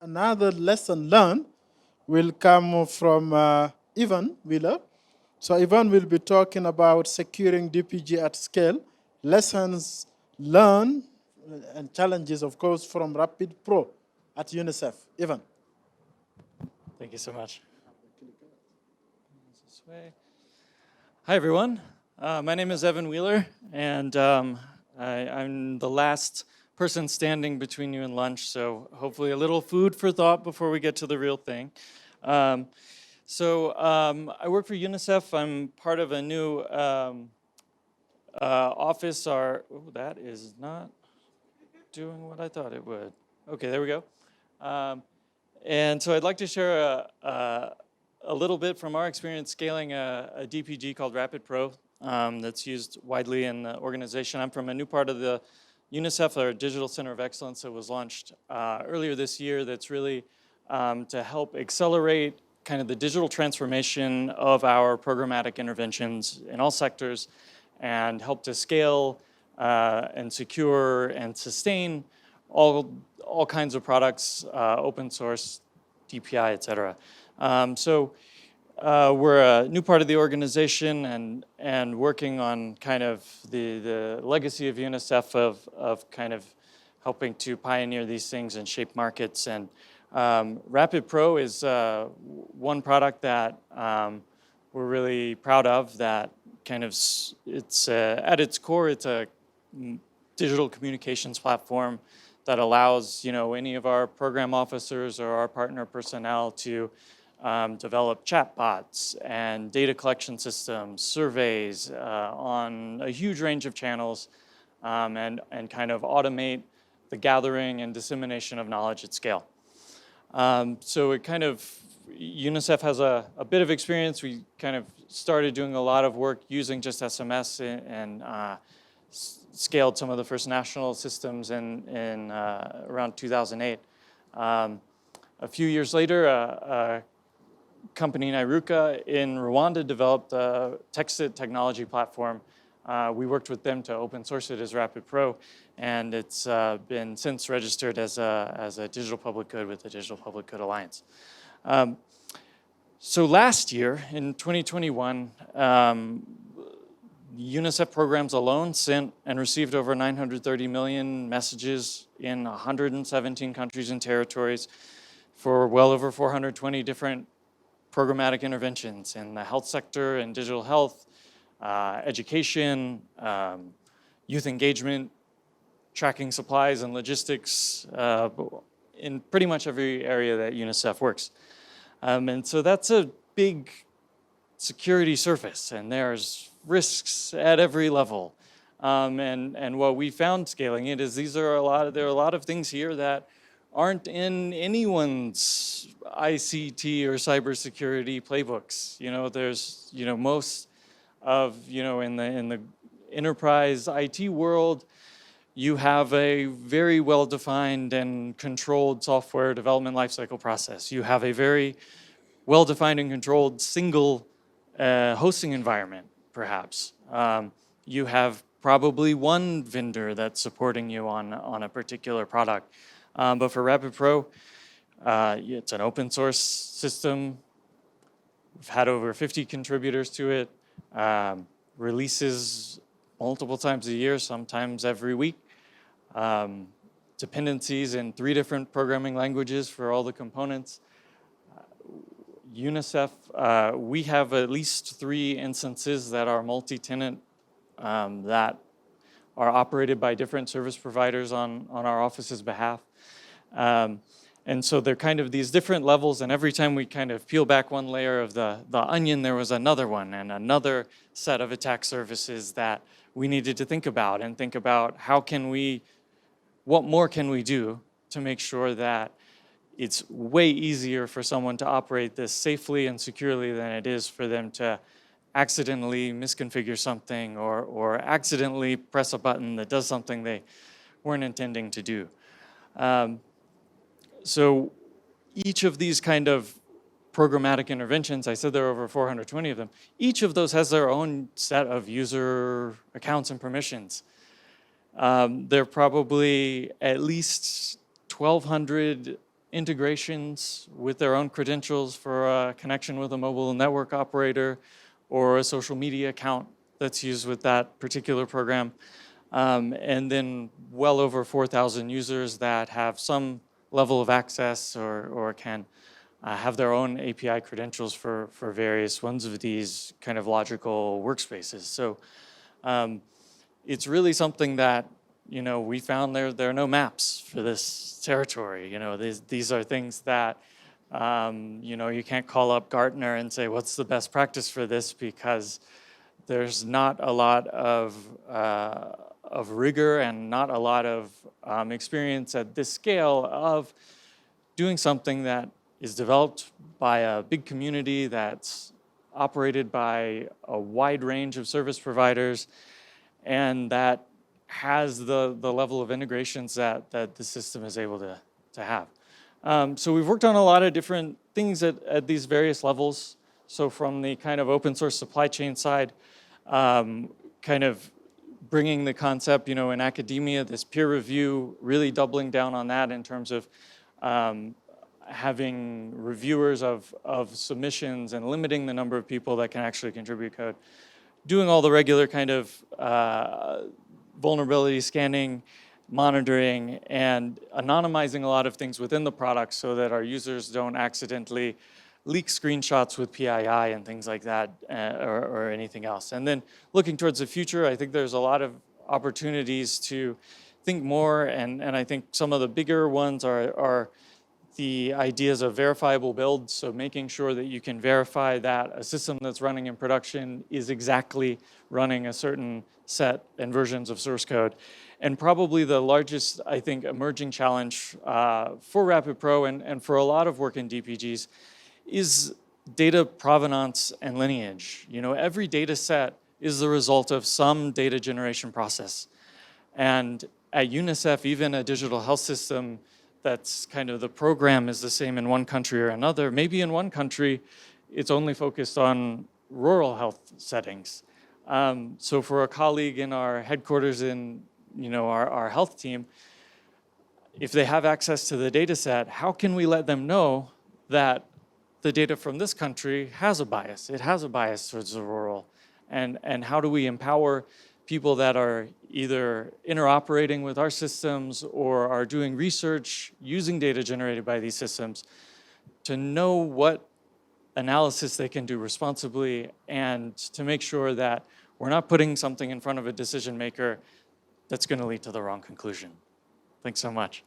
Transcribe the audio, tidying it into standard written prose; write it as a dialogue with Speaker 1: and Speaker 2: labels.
Speaker 1: Another lesson learned will come from Ivan Wheeler. So Ivan will be talking about securing DPG at scale, lessons learned and challenges, of course, from RapidPro at UNICEF. Ivan.
Speaker 2: Thank you so much. This way. Hi, everyone. My name is Evan Wheeler, and I'm the last person standing between you and lunch, so hopefully a little food for thought before we get to the real thing. I work for UNICEF. I'm part of a new office. That is not doing what I thought it would. Okay, there we go. And so I'd like to share a little bit from our experience scaling a DPG called RapidPro that's used widely in the organization. I'm from a new part of the UNICEF, our Digital Center of Excellence, that was launched earlier this year that's really to help accelerate kind of the digital transformation of our programmatic interventions in all sectors and help to scale and secure and sustain all kinds of products, open source, DPI, et cetera. We're a new part of the organization and working on kind of the legacy of UNICEF of kind of helping to pioneer these things and shape markets. And RapidPro is one product that we're really proud of that kind of, it's at its core, it's a digital communications platform that allows any of our program officers or our partner personnel to develop chatbots and data collection systems, surveys on a huge range of channels, and kind of automate the gathering and dissemination of knowledge at scale. So it kind of, UNICEF has a bit of experience. We kind of started doing a lot of work using just SMS and scaled some of the first national systems in around 2008. A few years later, a company, Nairuka, in Rwanda developed a text-to technology platform. We worked with them to open source it as RapidPro, and it's been since registered as a digital public good with the Digital Public Good Alliance. So last year, in 2021, UNICEF programs alone sent and received over 930 million messages in 117 countries and territories for well over 420 different programmatic interventions in the health sector and digital health, education, youth engagement, tracking supplies and logistics, in pretty much every area that UNICEF works. And so that's a big security surface, and there's risks at every level. And what we found scaling it is there are a lot of things here that aren't in anyone's ICT or cybersecurity playbooks. There's most of in the enterprise IT world, you have a very well-defined and controlled software development lifecycle process. You have a very well-defined and controlled single hosting environment, perhaps. You have probably one vendor that's supporting you on a particular product. But for RapidPro, it's an open source system. We've had over 50 contributors to it, releases multiple times a year, sometimes every week. Dependencies in 3 different programming languages for all the components. UNICEF, we have at least 3 instances that are multi-tenant that are operated by different service providers on our office's behalf. And so they're kind of these different levels, and every time we kind of peel back one layer of the onion, there was another one and another set of attack surfaces that we needed to think about what more can we do to make sure that it's way easier for someone to operate this safely and securely than it is for them to accidentally misconfigure something or accidentally press a button that does something they weren't intending to do. So each of these kind of programmatic interventions, I said there are over 420 of them, each of those has their own set of user accounts and permissions. There are probably at least 1,200 integrations with their own credentials for a connection with a mobile network operator or a social media account that's used with that particular program. And then well over 4,000 users that have some level of access or can have their own API credentials for various ones of these kind of logical workspaces. So it's really something that, we found there are no maps for this territory. These are things that, you can't call up Gartner and say, what's the best practice for this? Because there's not a lot of rigor and not a lot of experience at this scale of doing something that is developed by a big community that's operated by a wide range of service providers and that has the level of integrations that the system is able to have. So we've worked on a lot of different things at these various levels. So from the kind of open source supply chain side, kind of bringing the concept, in academia, this peer review, really doubling down on that in terms of having reviewers of submissions and limiting the number of people that can actually contribute code. Doing all the regular kind of vulnerability scanning, monitoring, and anonymizing a lot of things within the product so that our users don't accidentally leak screenshots with PII and things like that or anything else. And then looking towards the future, I think there's a lot of opportunities to think more, and I think some of the bigger ones are the ideas of verifiable builds, so making sure that you can verify that a system that's running in production is exactly running a certain set and versions of source code. And probably the largest, I think, emerging challenge for RapidPro and for a lot of work in DPGs is data provenance and lineage. Every data set is the result of some data generation process. And at UNICEF, even a digital health system that's kind of the program is the same in one country or another. Maybe in one country, it's only focused on rural health settings. So for a colleague in our headquarters in our health team, if they have access to the data set, how can we let them know that the data from this country has a bias? It has a bias towards the rural. And how do we empower people that are either interoperating with our systems or are doing research using data generated by these systems to know what analysis they can do responsibly and to make sure that we're not putting something in front of a decision maker that's going to lead to the wrong conclusion. Thanks so much.